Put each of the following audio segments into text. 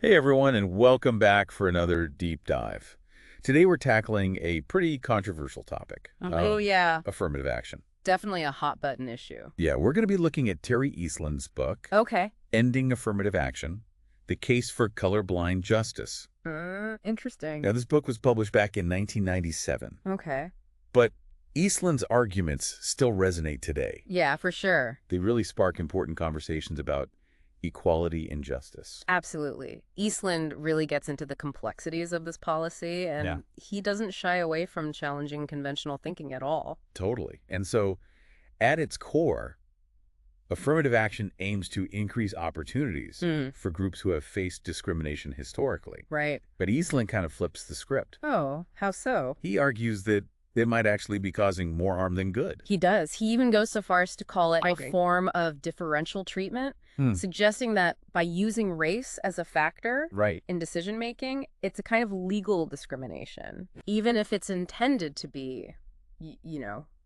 Hey everyone, and welcome back for another deep dive. Today we're tackling a pretty controversial topic. Oh, yeah. Affirmative action. Definitely a hot button issue. Yeah, we're going to be looking at Terry Eastland's book, Okay. Ending Affirmative Action, The Case for Colorblind Justice. Interesting. Now, this book was published back in 1997, Okay. but Eastland's arguments still resonate today. Yeah, for sure. They really spark important conversations about equality and justice. Absolutely. Eastland really gets into the complexities of this policy, and Yeah. he doesn't shy away from challenging conventional thinking at all. Totally. And so, at its core, affirmative action aims to increase opportunities for groups who have faced discrimination historically. Right. But Eastland kind of flips the script. Oh, how so? He argues that it might actually be causing more harm than good. He does. He even goes so far as to call it a Okay. form of differential treatment, suggesting that by using race as a factor Right. in decision-making, it's a kind of legal discrimination, even if it's intended to be,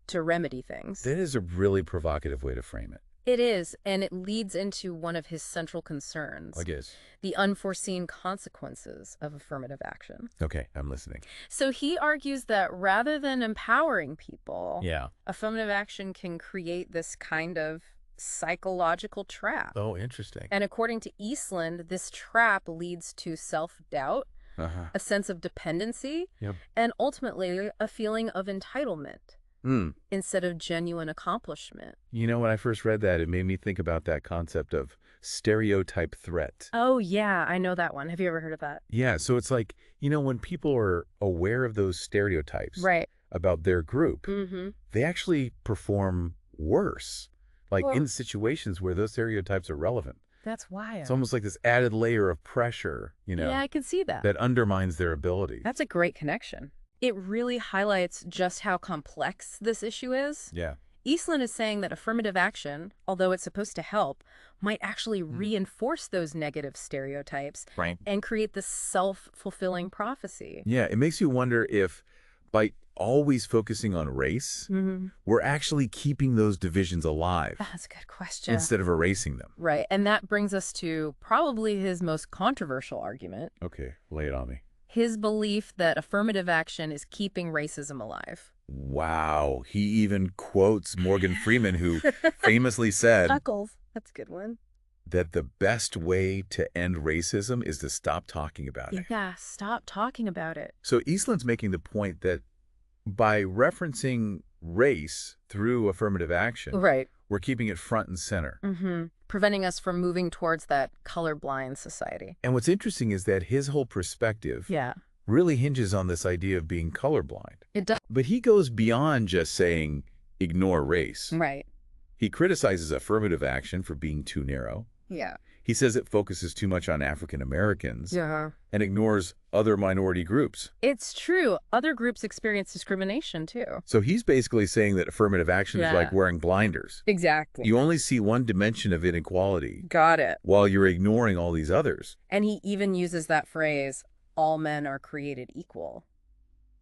to remedy things. That is a really provocative way to frame it. It is, and it leads into one of his central concerns, I guess. the unforeseen consequences of affirmative action. Okay, I'm listening. So he argues that rather than empowering people, Yeah. affirmative action can create this kind of psychological trap. Oh, interesting. And according to Eastland, this trap leads to self-doubt, a sense of dependency, Yep. and ultimately a feeling of entitlement instead of genuine accomplishment. You know, when I first read that, it made me think about that concept of stereotype threat. Oh, yeah, I know that one. Have you ever heard of that? Yeah, so it's like, when people are aware of those stereotypes Right. about their group, Mm-hmm. they actually perform worse, like Well- in situations where those stereotypes are relevant. That's wild. It's almost like this added layer of pressure, Yeah, I can see that. that undermines their ability. That's a great connection. It really highlights just how complex this issue is. Yeah. Eastland is saying that affirmative action, although it's supposed to help, might actually reinforce those negative stereotypes Right. and create this self-fulfilling prophecy. Yeah, it makes you wonder if by always focusing on race, we're actually keeping those divisions alive That's a good question. instead of erasing them. Right, and that brings us to probably his most controversial argument, Okay, lay it on me. his belief that affirmative action is keeping racism alive. Wow, he even quotes Morgan Freeman, who famously said Chuckles. That's a good one. that the best way to end racism is to stop talking about it. Yeah, stop talking about it. So Eastland's making the point that by referencing race through affirmative action, Right. we're keeping it front and center. Preventing us from moving towards that colorblind society. And what's interesting is that his whole perspective Yeah, really hinges on this idea of being colorblind. it does. But he goes beyond just saying, ignore race. Right. He criticizes affirmative action for being too narrow. Yeah. He says it focuses too much on African Americans Yeah. and ignores other minority groups. It's true. Other groups experience discrimination too. So he's basically saying that affirmative action is like Yeah. wearing blinders. Exactly. You only see one dimension of inequality Got it. while you're ignoring all these others. And he even uses that phrase, all men are created equal.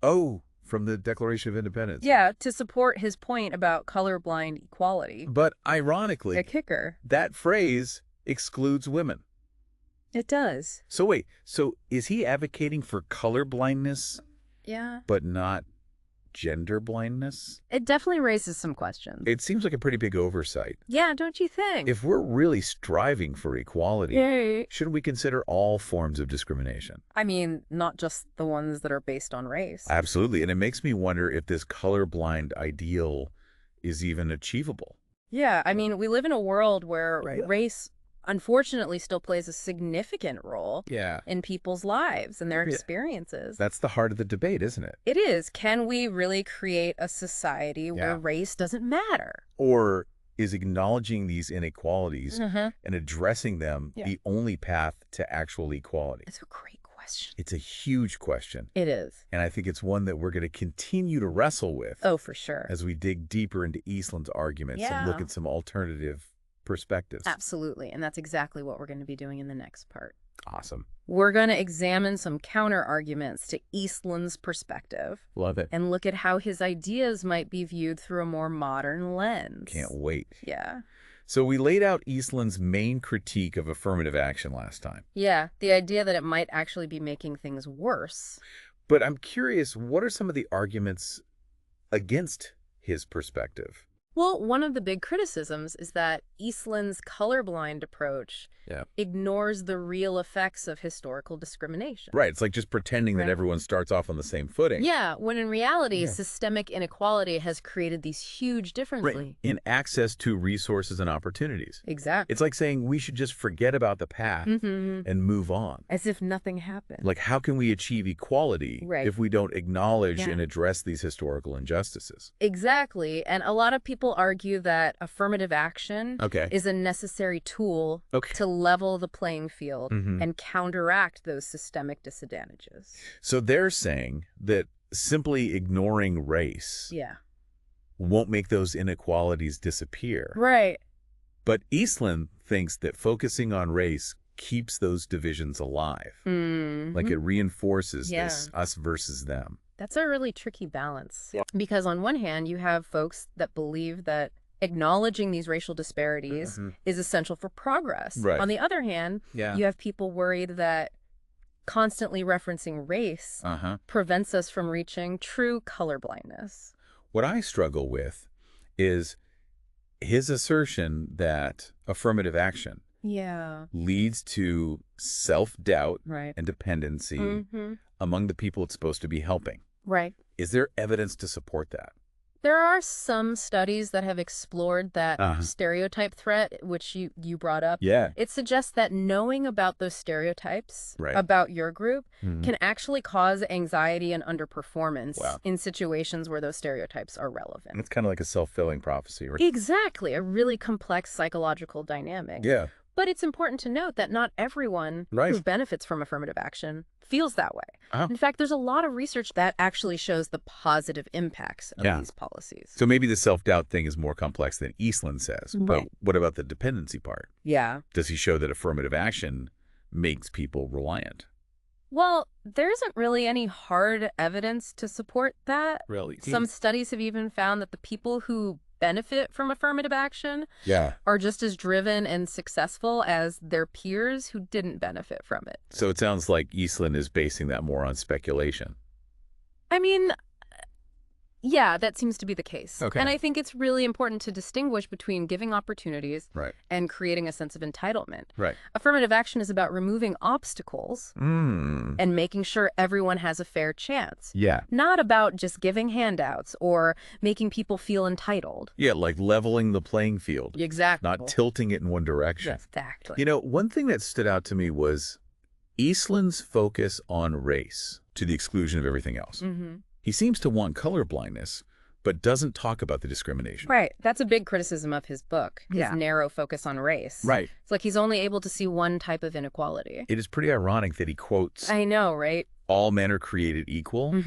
Oh, from the Declaration of Independence. Yeah, to support his point about colorblind equality. But ironically, A kicker. that phrase excludes women. It does. So wait, so is he advocating for color blindness Yeah. but not gender blindness? It definitely raises some questions. It seems like a pretty big oversight. Yeah, don't you think? If we're really striving for equality, Yay. shouldn't we consider all forms of discrimination? I mean, not just the ones that are based on race. Absolutely. And it makes me wonder if this colorblind ideal is even achievable. Yeah, I mean, we live in a world where Right. race, unfortunately, still plays a significant role Yeah. in people's lives and their Yeah. experiences. That's the heart of the debate, isn't it? It is. Can we really create a society where Yeah. race doesn't matter? Or is acknowledging these inequalities Mm-hmm. and addressing them Yeah. the only path to actual equality? It's a great question. It's a huge question. It is. And I think it's one that we're going to continue to wrestle with Oh, for sure. as we dig deeper into Eastland's arguments and look Yeah. at some alternative perspectives. Absolutely. And that's exactly what we're going to be doing in the next part. Awesome. We're going to examine some counter arguments to Eastland's perspective Love it. and look at how his ideas might be viewed through a more modern lens. Can't wait. Yeah. So we laid out Eastland's main critique of affirmative action last time. Yeah, the idea that it might actually be making things worse. But I'm curious, what are some of the arguments against his perspective? Well, one of the big criticisms is that Eastland's colorblind approach ignores the real effects of historical discrimination. Right. It's like just pretending that everyone starts off on the same footing. Yeah, when in reality, systemic inequality has created these huge differences. Right. In access to resources and opportunities. Exactly. It's like saying we should just forget about the past and move on. As if nothing happened. Like, how can we achieve equality if we don't acknowledge and address these historical injustices? Exactly. And a lot of people argue that affirmative action is a necessary tool to level the playing field and counteract those systemic disadvantages. So they're saying that simply ignoring race won't make those inequalities disappear. Right. But Eastland thinks that focusing on race keeps those divisions alive. Like it reinforces this us versus them. That's a really tricky balance. Because on one hand, you have folks that believe that acknowledging these racial disparities is essential for progress. Right. On the other hand, you have people worried that constantly referencing race prevents us from reaching true colorblindness. What I struggle with is his assertion that affirmative action leads to self-doubt and dependency among the people it's supposed to be helping. Right. Is there evidence to support that? There are some studies that have explored that stereotype threat, which you brought up. Yeah. It suggests that knowing about those stereotypes about your group can actually cause anxiety and underperformance in situations where those stereotypes are relevant. It's kind of like a self-fulfilling prophecy, right? Exactly. A really complex psychological dynamic. Yeah. But it's important to note that not everyone who benefits from affirmative action feels that way. In fact, there's a lot of research that actually shows the positive impacts of these policies. So maybe the self-doubt thing is more complex than Eastland says. But what about the dependency part? Yeah. Does he show that affirmative action makes people reliant? Well, there isn't really any hard evidence to support that. Really? Some studies have even found that the people who benefit from affirmative action are just as driven and successful as their peers who didn't benefit from it. So it sounds like Eastland is basing that more on speculation. I mean, yeah, that seems to be the case. And I think it's really important to distinguish between giving opportunities and creating a sense of entitlement. Affirmative action is about removing obstacles and making sure everyone has a fair chance. Not about just giving handouts or making people feel entitled. Yeah, like leveling the playing field. Exactly. Not tilting it in one direction. Exactly. You know, one thing that stood out to me was Eastland's focus on race to the exclusion of everything else. He seems to want colorblindness, but doesn't talk about the discrimination. Right. That's a big criticism of his book, his narrow focus on race. Right. It's like he's only able to see one type of inequality. It is pretty ironic that he quotes, I know, right? all men are created equal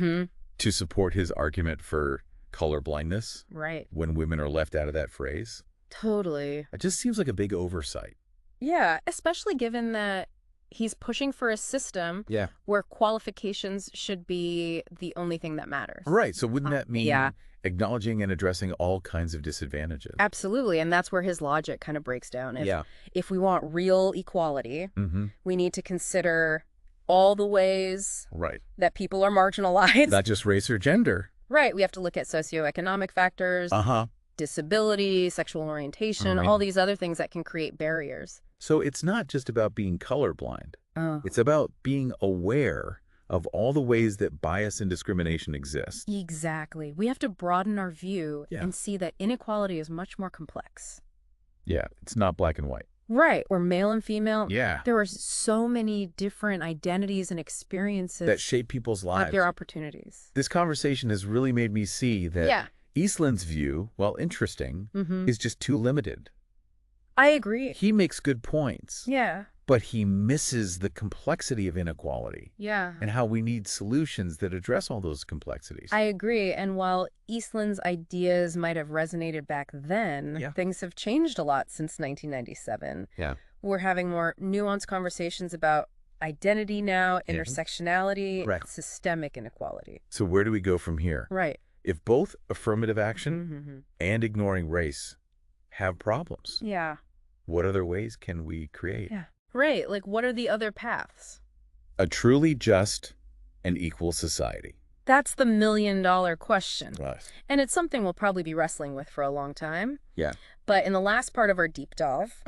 to support his argument for colorblindness. Right. When women are left out of that phrase. Totally. It just seems like a big oversight. Yeah, especially given that he's pushing for a system where qualifications should be the only thing that matters. Right. So wouldn't that mean acknowledging and addressing all kinds of disadvantages? Absolutely. And that's where his logic kind of breaks down. If we want real equality, we need to consider all the ways that people are marginalized. Not just race or gender. Right. We have to look at socioeconomic factors, disability, sexual orientation, all these other things that can create barriers. So it's not just about being colorblind. It's about being aware of all the ways that bias and discrimination exist. Exactly. We have to broaden our view and see that inequality is much more complex. Yeah, it's not black and white. Right. We're male and female. There are so many different identities and experiences that shape people's lives. Their opportunities. This conversation has really made me see that Eastland's view, while interesting, is just too limited. I agree. He makes good points. Yeah. But he misses the complexity of inequality. Yeah. And how we need solutions that address all those complexities. I agree. And while Eastland's ideas might have resonated back then, things have changed a lot since 1997. We're having more nuanced conversations about identity now, intersectionality, systemic inequality. So where do we go from here? Right. If both affirmative action and ignoring race have problems. Yeah. What other ways can we create? Yeah. Right. Like, what are the other paths? A truly just and equal society. That's the million-dollar question. Right. And it's something we'll probably be wrestling with for a long time. Yeah. But in the last part of our deep dive,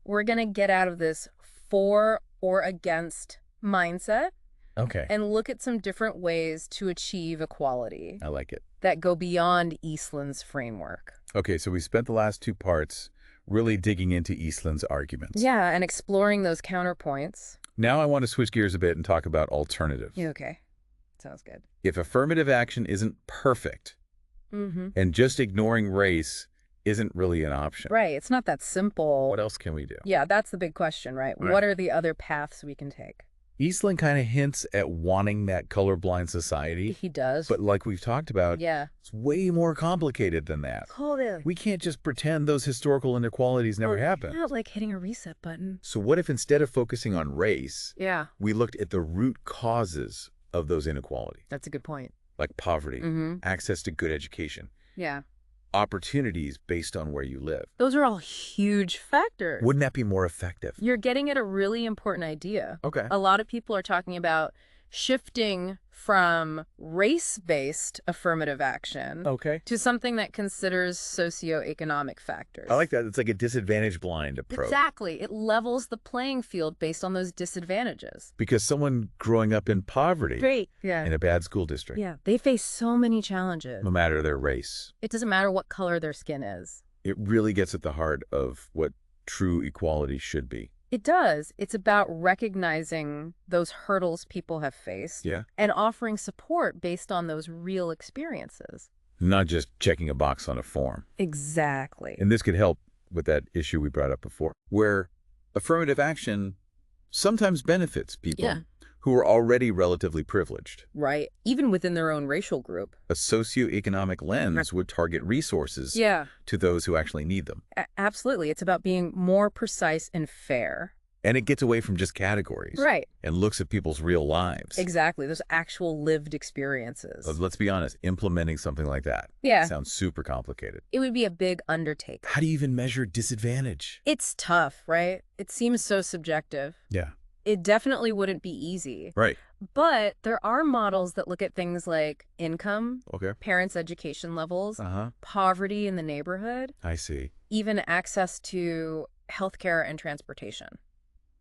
we're going to get out of this for or against mindset. And look at some different ways to achieve equality. I like it. That go beyond Eastland's framework. Okay, so we spent the last two parts really digging into Eastland's arguments. Yeah, and exploring those counterpoints. Now I want to switch gears a bit and talk about alternatives. Okay. Sounds good. If affirmative action isn't perfect, and just ignoring race isn't really an option. Right. It's not that simple. What else can we do? Yeah, that's the big question, right? What are the other paths we can take? Eastland kind of hints at wanting that colorblind society. He does. But like we've talked about, it's way more complicated than that. We can't just pretend those historical inequalities never happened. Not like hitting a reset button. So what if instead of focusing on race, we looked at the root causes of those inequalities? That's a good point. Like poverty, access to good education. Yeah. Opportunities based on where you live. Those are all huge factors. Wouldn't that be more effective? You're getting at a really important idea. Okay. A lot of people are talking about shifting from race-based affirmative action to something that considers socioeconomic factors. I like that. It's like a disadvantage blind approach. Exactly. It levels the playing field based on those disadvantages. Because someone growing up in poverty in a bad school district, they face so many challenges. no matter their race. It doesn't matter what color their skin is. It really gets at the heart of what true equality should be. It does. It's about recognizing those hurdles people have faced and offering support based on those real experiences. Not just checking a box on a form. Exactly. And this could help with that issue we brought up before, where affirmative action sometimes benefits people who are already relatively privileged. Right. Even within their own racial group. A socioeconomic lens would target resources to those who actually need them. Absolutely. It's about being more precise and fair. And it gets away from just categories. Right. And looks at people's real lives. Exactly. Those actual lived experiences. Let's be honest, implementing something like that sounds super complicated. It would be a big undertaking. How do you even measure disadvantage? It's tough, right? It seems so subjective. Yeah. It definitely wouldn't be easy. Right. But there are models that look at things like income, parents' education levels, poverty in the neighborhood. I see. Even access to healthcare and transportation.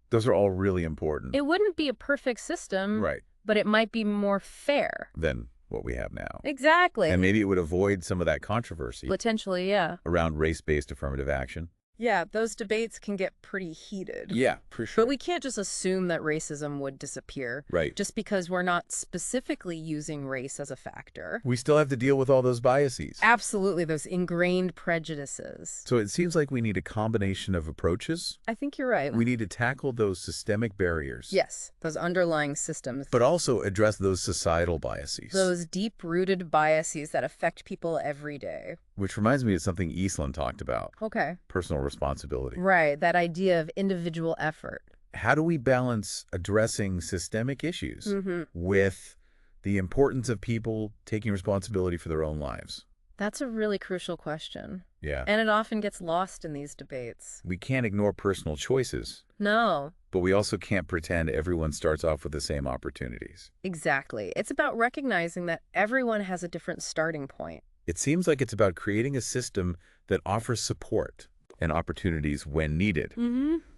Those are all really important. It wouldn't be a perfect system, right? But it might be more fair than what we have now. Exactly. And maybe it would avoid some of that controversy. Potentially, yeah. Around race-based affirmative action. Yeah, those debates can get pretty heated. Yeah, for sure. But we can't just assume that racism would disappear. Right. Just because we're not specifically using race as a factor. We still have to deal with all those biases. Absolutely, those ingrained prejudices. So it seems like we need a combination of approaches. I think you're right. We need to tackle those systemic barriers. Yes, those underlying systems. But also address those societal biases. Those deep-rooted biases that affect people every day. Which reminds me of something Eastland talked about. Okay. Personal responsibility. Right, that idea of individual effort. How do we balance addressing systemic issues with the importance of people taking responsibility for their own lives? That's a really crucial question. Yeah. And it often gets lost in these debates. We can't ignore personal choices. No. But we also can't pretend everyone starts off with the same opportunities. Exactly. It's about recognizing that everyone has a different starting point. It seems like it's about creating a system that offers support and opportunities when needed,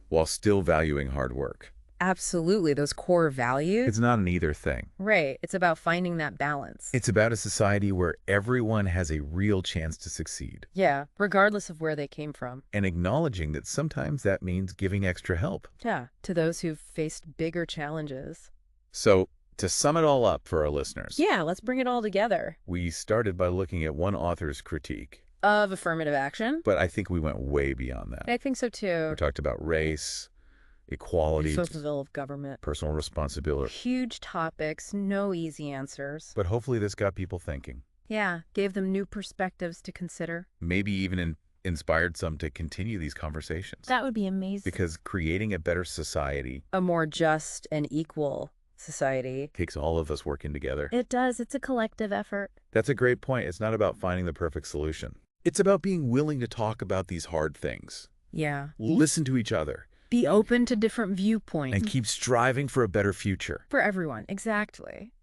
while still valuing hard work. Absolutely, those core values. It's not an either thing. Right, it's about finding that balance. It's about a society where everyone has a real chance to succeed. Yeah, regardless of where they came from. And acknowledging that sometimes that means giving extra help. Yeah, to those who've faced bigger challenges. So, to sum it all up for our listeners. Yeah, let's bring it all together. We started by looking at one author's critique of affirmative action. But I think we went way beyond that. I think so too. We talked about race, equality, social will of government, personal responsibility. Huge topics, no easy answers. But hopefully this got people thinking. Yeah, gave them new perspectives to consider. Maybe even inspired some to continue these conversations. That would be amazing. Because creating a better society, a more just and equal society, takes all of us working together. It does. It's a collective effort. That's a great point. It's not about finding the perfect solution. It's about being willing to talk about these hard things. Yeah. Listen to each other. Be open to different viewpoints. And keep striving for a better future. For everyone, exactly.